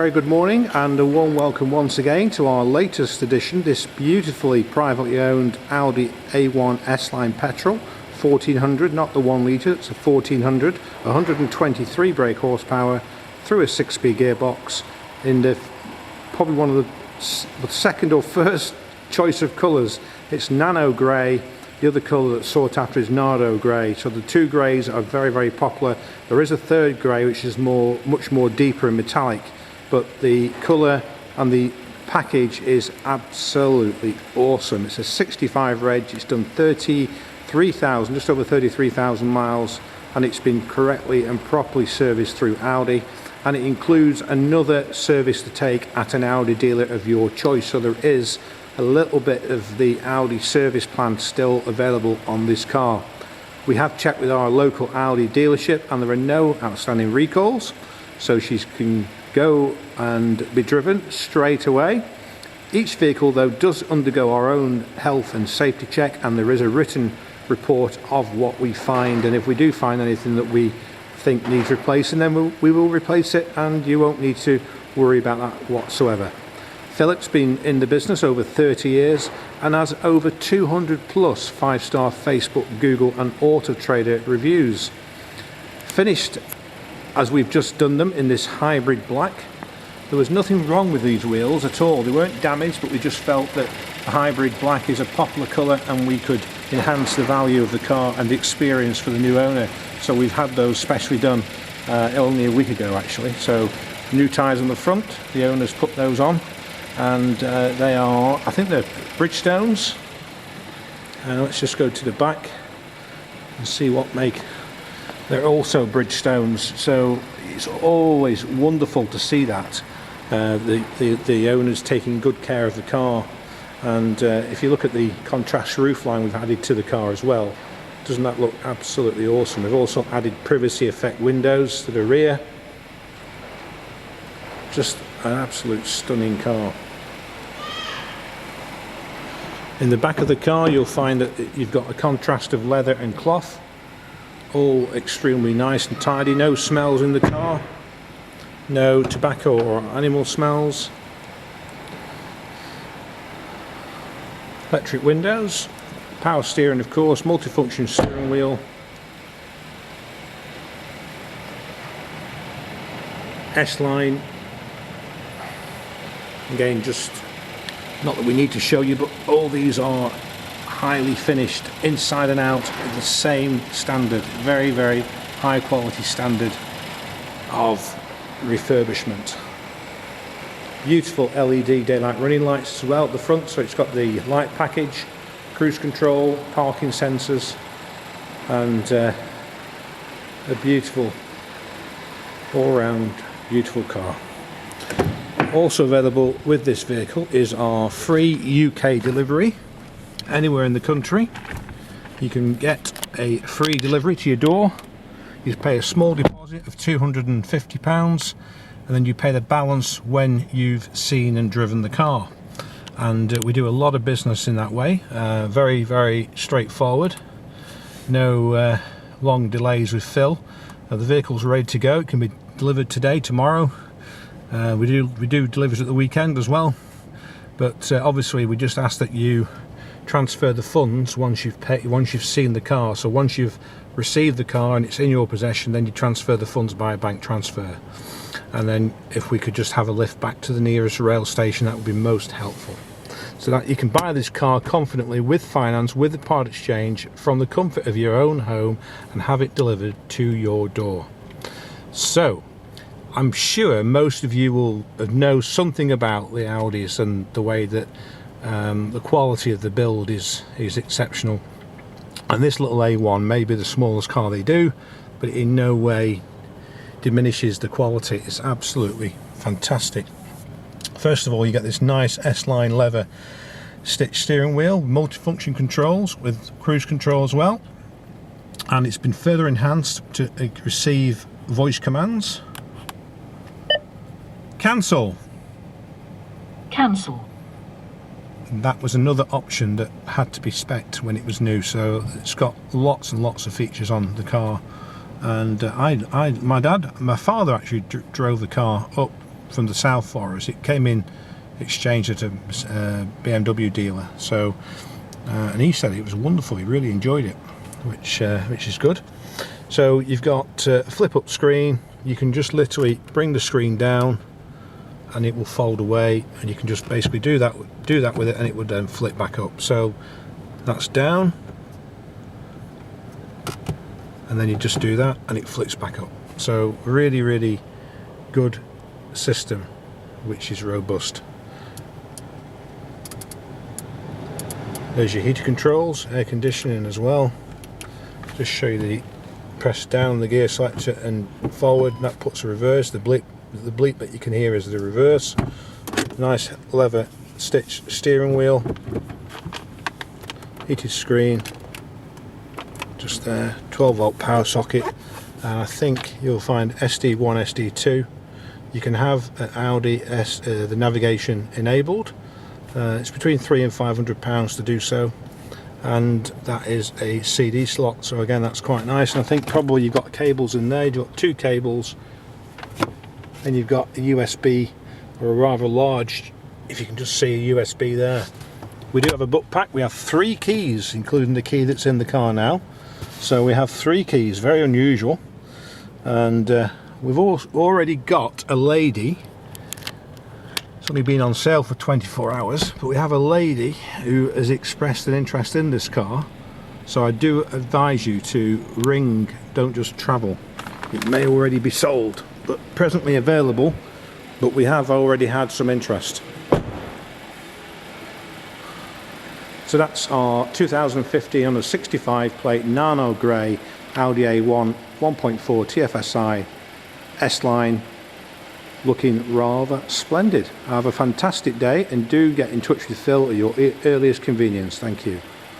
Very good morning and a warm welcome once again to our latest edition, this beautifully privately owned Audi A1 S line petrol 1400, not the 1 litre, it's a 1400, 123 brake horsepower through a 6-speed gearbox in the probably one of the second or first choice of colours. It's Nano Grey. The other colour that's sought after is Nano Grey. So the two greys are very, very popular. There is a third grey which is much more deeper and metallic, but the colour and the package is absolutely awesome. It's a 65 reg, it's done 33,000, just over 33,000 miles, and it's been correctly and properly serviced through Audi, and it includes another service to take at an Audi dealer of your choice. So there is a little bit of the Audi Service Plan still available on this car. We have checked with our local Audi dealership and there are no outstanding recalls, so she can go and be driven straight away. Each vehicle though does undergo our own health and safety check, and there is a written report of what we find, and if we do find anything that we think needs replacing, then we will replace it, and you won't need to worry about that whatsoever. Philip's been in the business over 30 years and has over 200 plus 5-star Facebook, Google and Auto Trader reviews. Finished as we've just done them in this hybrid black. There was nothing wrong with these wheels at all. They weren't damaged, but we just felt that a hybrid black is a popular colour and we could enhance the value of the car and the experience for the new owner. So we've had those specially done only a week ago actually. So new tyres on the front, the owners put those on, and they are, I think they're Bridgestones. Let's just go to the back and see what make. They're also Bridgestones, so it's always wonderful to see that the owners taking good care of the car. And if you look at the contrast roofline we've added to the car as well, doesn't that look absolutely awesome? We've also added privacy effect windows to the rear. Just an absolute stunning car. In the back of the car you'll find that you've got a contrast of leather and cloth, all extremely nice and tidy. No smells in the car, no tobacco or animal smells. Electric windows, power steering of course, multifunction steering wheel, S-line. Again, just not that we need to show you, but all these are highly finished inside and out of the same standard, very, very high quality standard of refurbishment. Beautiful LED daylight running lights as well at the front, so it's got the light package, cruise control, parking sensors, and a beautiful all-round beautiful car. Also available with this vehicle is our free UK delivery. Anywhere in the country you can get a free delivery to your door. You pay a small deposit of £250 and then you pay the balance when you've seen and driven the car, and we do a lot of business in that way. Very, very straightforward, no long delays with Phil. The vehicle's ready to go. It can be delivered today, tomorrow. We do deliveries at the weekend as well, but obviously we just ask that you transfer the funds once you've seen the car. So once you've received the car and it's in your possession, then you transfer the funds by a bank transfer, and then if we could just have a lift back to the nearest rail station, that would be most helpful, so that you can buy this car confidently with finance, with the part exchange, from the comfort of your own home and have it delivered to your door. So I'm sure most of you will know something about the Audis and the way that the quality of the build is exceptional, and this little A1 may be the smallest car they do, but it in no way diminishes the quality. It's absolutely fantastic. First of all, you get this nice S-line leather stitch steering wheel, multifunction controls with cruise control as well, and it's been further enhanced to receive voice commands. Cancel. Cancel. That was another option that had to be spec'd when it was new, so it's got lots and lots of features on the car. And my father actually drove the car up from the south for us. It came in exchange at a BMW dealer, so and he said it was wonderful. He really enjoyed it, which is good. So you've got a flip up screen. You can just literally bring the screen down and it will fold away, and you can just basically do that with it, and it would then flip back up. So that's down, and then you just do that and it flips back up. So really good system, which is robust. There's your heater controls, air conditioning as well. Just show you the press down the gear selector and forward, and that puts a reverse. The bleep that you can hear is the reverse. Nice leather stitch steering wheel, heated screen just there, 12 volt power socket, and I think you'll find SD1, SD2. You can have an Audi S, the navigation enabled. It's between £300 and £500 to do so, and that is a CD slot, so again that's quite nice. And I think probably you've got cables in there. You've got 2 cables, and you've got a USB, or a rather large, if you can just see a USB there. We do have a book pack. We have 3 keys, including the key that's in the car now, so we have 3 keys, very unusual. And we've already got a lady. It's only been on sale for 24 hours, but we have a lady who has expressed an interest in this car, so I do advise you to ring, don't just travel. It may already be sold, but presently available, but we have already had some interest. So that's our 2015 on a 65 plate Nano Grey Audi A1 1.4 TFSI S-Line, looking rather splendid. Have a fantastic day, and do get in touch with Phil at your earliest convenience. Thank you.